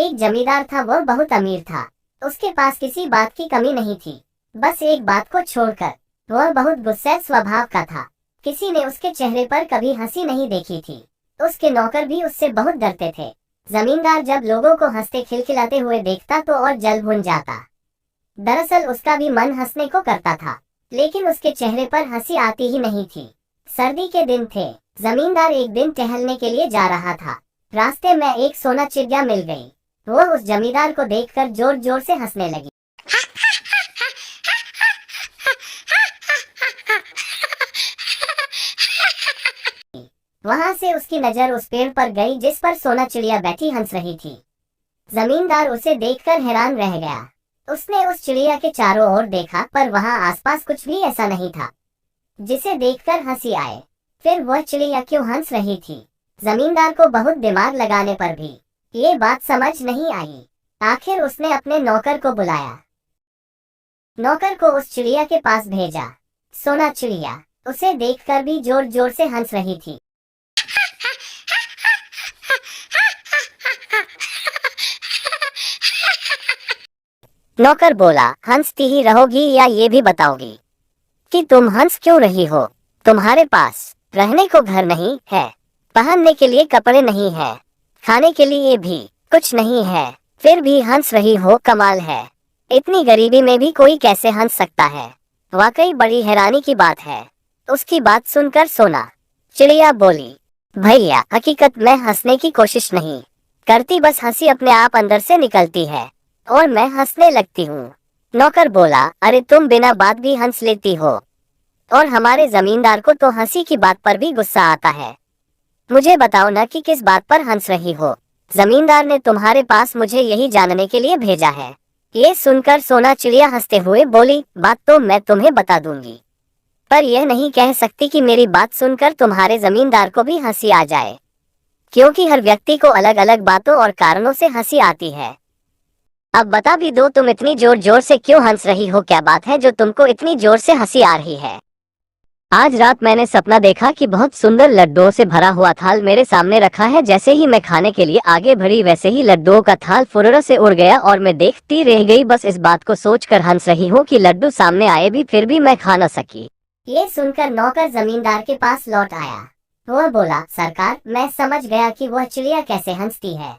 एक जमींदार था, वह बहुत अमीर था। उसके पास किसी बात की कमी नहीं थी, बस एक बात को छोड़कर। वह बहुत गुस्सैल स्वभाव का था। किसी ने उसके चेहरे पर कभी हंसी नहीं देखी थी। उसके नौकर भी उससे बहुत डरते थे। जमींदार जब लोगों को हंसते खिलखिलाते हुए देखता तो और जल भुन जाता। दरअसल उसका भी मन हंसने को करता था, लेकिन उसके चेहरे पर हंसी आती ही नहीं थी। सर्दी के दिन थे। जमींदार एक दिन टहलने के लिए जा रहा था। रास्ते में एक सोना चिड़िया मिल गई। वह उस जमींदार को देखकर जोर जोर से हंसने लगी। वहां से उसकी नजर उस पेड़ पर गई जिस पर सोना चिड़िया बैठी हंस रही थी। जमींदार उसे देखकर हैरान रह गया। उसने उस चिड़िया के चारों ओर देखा, पर वहां आसपास कुछ भी ऐसा नहीं था जिसे देखकर हंसी आए। फिर वह चिड़िया क्यों हंस रही थी? जमींदार को बहुत दिमाग लगाने पर भी ये बात समझ नहीं आई। आखिर उसने अपने नौकर को बुलाया। नौकर को उस चिड़िया के पास भेजा। सोना चिड़िया उसे देखकर भी जोर जोर से हंस रही थी। नौकर बोला, हंसती ही रहोगी या ये भी बताओगी कि तुम हंस क्यों रही हो? तुम्हारे पास रहने को घर नहीं है, पहनने के लिए कपड़े नहीं है, खाने के लिए भी कुछ नहीं है, फिर भी हंस रही हो। कमाल है, इतनी गरीबी में भी कोई कैसे हंस सकता है? वाकई बड़ी हैरानी की बात है। उसकी बात सुनकर सोना चिड़िया बोली, भैया हकीकत में हंसने की कोशिश नहीं करती, बस हंसी अपने आप अंदर से निकलती है और मैं हंसने लगती हूँ। नौकर बोला, अरे तुम बिना बात भी हंस लेती हो, और हमारे जमींदार को तो हंसी की बात पर भी गुस्सा आता है। मुझे बताओ ना कि किस बात पर हंस रही हो? जमींदार ने तुम्हारे पास मुझे यही जानने के लिए भेजा है। ये सुनकर सोना चिड़िया हंसते हुए बोली, बात तो मैं तुम्हें बता दूंगी, पर यह नहीं कह सकती कि मेरी बात सुनकर तुम्हारे जमींदार को भी हंसी आ जाए, क्योंकि हर व्यक्ति को अलग अलग बातों और कारणों से हंसी आती है। अब बता भी दो, तुम इतनी जोर जोर से क्यों हंस रही हो? क्या बात है जो तुमको इतनी जोर से हंसी आ रही है? आज रात मैंने सपना देखा कि बहुत सुंदर लड्डुओं से भरा हुआ थाल मेरे सामने रखा है। जैसे ही मैं खाने के लिए आगे बढ़ी, वैसे ही लड्डुओं का थाल फुर्र से उड़ गया और मैं देखती रह गई। बस इस बात को सोचकर हंस रही हूँ कि लड्डू सामने आए भी फिर भी मैं खा न सकी। ये सुनकर नौकर जमींदार के पास लौट आया। वह बोला, सरकार, मैं समझ गया कि वह चिड़िया कैसे हंसती है।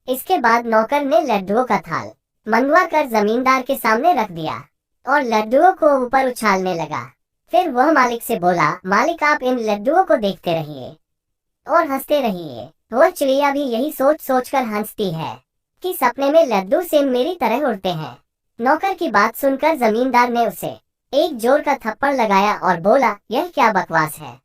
इसके बाद नौकर ने लड्डुओं का थाल मंगवा कर जमींदार के सामने रख दिया और लड्डुओं को ऊपर उछालने लगा। फिर वह मालिक से बोला, मालिक आप इन लड्डुओं को देखते रहिए और हंसते रहिए। वह चिड़िया भी यही सोच सोच कर हंसती है कि सपने में लड्डू सेम मेरी तरह उड़ते हैं। नौकर की बात सुनकर जमींदार ने उसे एक जोर का थप्पड़ लगाया और बोला, यह क्या बकवास है?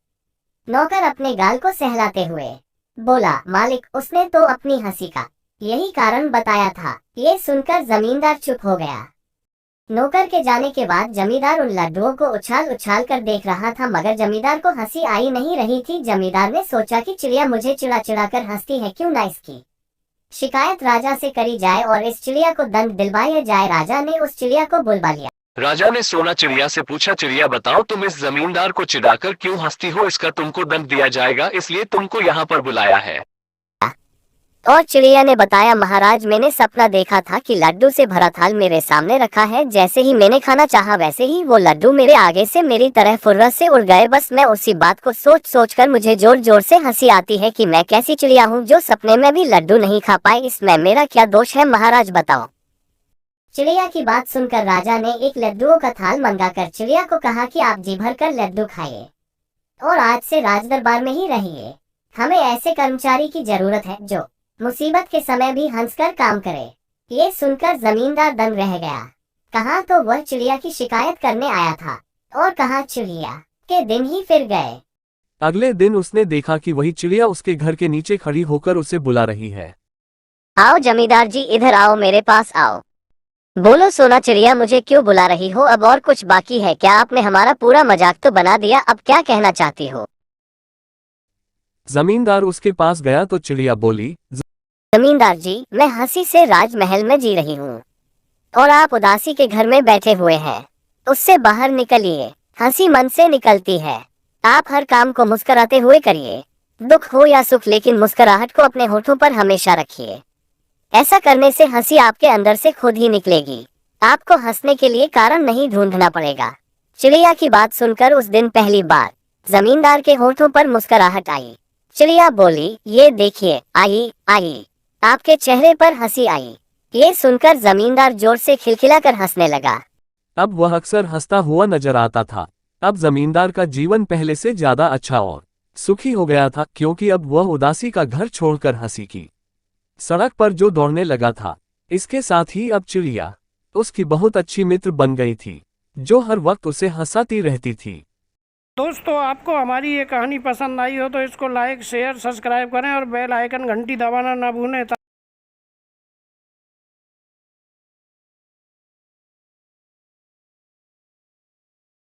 नौकर अपने गाल को सहलाते हुए बोला, मालिक, उसने तो अपनी हंसी का यही कारण बताया था। ये सुनकर जमींदार चुप हो गया। नौकर के जाने के बाद जमींदार उन लड्डुओं को उछाल उछाल कर देख रहा था, मगर जमींदार को हंसी आई नहीं रही थी। जमींदार ने सोचा कि चिड़िया मुझे चिढ़ा चिढ़ा कर हंसती है, क्यों ना इसकी शिकायत राजा से करी जाए और इस चिड़िया को दंड दिलवाया जाए। राजा ने उस चिड़िया को बुलवा लिया। राजा ने सोना चिड़िया से पूछा, चिड़िया बताओ, तुम इस जमींदार को चिढ़ाकर क्यों हंसती हो? इसका तुमको दंड दिया जाएगा, इसलिए तुमको यहाँ पर बुलाया है। और चिड़िया ने बताया, महाराज, मैंने सपना देखा था कि लड्डू से भरा थाल मेरे सामने रखा है। जैसे ही मैंने खाना चाहा, वैसे ही वो लड्डू मेरे आगे से मेरी तरह फुर्र से उड़ गए। बस मैं उसी बात को सोच सोच कर मुझे जोर जोर से हंसी आती है कि मैं कैसी चिड़िया हूँ जो सपने में भी लड्डू नहीं खा पाई। इसमें मेरा क्या दोष है, महाराज बताओ। चिड़िया की बात सुनकर राजा ने एक लड्डुओं का थाल मंगाकर चिड़िया को कहा कि आप जी भर कर लड्डू खाइए और आज से राज दरबार में ही रहिए। हमें ऐसे कर्मचारी की जरूरत है जो मुसीबत के समय भी हंसकर काम करे। ये सुनकर जमींदार दंग रह गया। कहाँ तो वह चिड़िया की शिकायत करने आया था और कहाँ चिड़िया के दिन ही फिर गए। अगले दिन उसने देखा कि वही चिड़िया उसके घर के नीचे खड़ी होकर उसे बुला रही है। आओ जमींदार जी, इधर आओ, मेरे पास आओ। बोलो सोना चिड़िया, मुझे क्यों बुला रही हो? अब और कुछ बाकी है क्या? आपने हमारा पूरा मजाक तो बना दिया, अब क्या कहना चाहती हो? जमींदार उसके पास गया तो चिड़िया बोली, जमींदार जी, मैं हंसी से राजमहल में जी रही हूँ और आप उदासी के घर में बैठे हुए हैं। उससे बाहर निकलिए, हंसी मन से निकलती है। आप हर काम को मुस्कुराते हुए करिए, दुख हो या सुख, लेकिन मुस्कुराहट को अपने होठों पर हमेशा रखिए। ऐसा करने से हंसी आपके अंदर से खुद ही निकलेगी। आपको हंसने के लिए कारण नहीं ढूंढना पड़ेगा। चिड़िया की बात सुनकर उस दिन पहली बार जमींदार के होठों पर मुस्कुराहट आई। चिड़िया बोली, ये देखिए, आई आई आपके चेहरे पर हंसी आई। ये सुनकर जमींदार जोर से खिलखिलाकर हंसने लगा। अब वह अक्सर हंसता हुआ नजर आता था। अब जमींदार का जीवन पहले से ज्यादा अच्छा और सुखी हो गया था, क्योंकि अब वह उदासी का घर छोड़कर हंसी की सड़क पर जो दौड़ने लगा था। इसके साथ ही अब चिड़िया उसकी बहुत अच्छी मित्र बन गई थी, जो हर वक्त उसे हंसाती रहती थी। दोस्तों, आपको हमारी ये कहानी पसंद आई हो तो इसको लाइक शेयर सब्सक्राइब करें और बेल आइकन घंटी दबाना ना भूलें।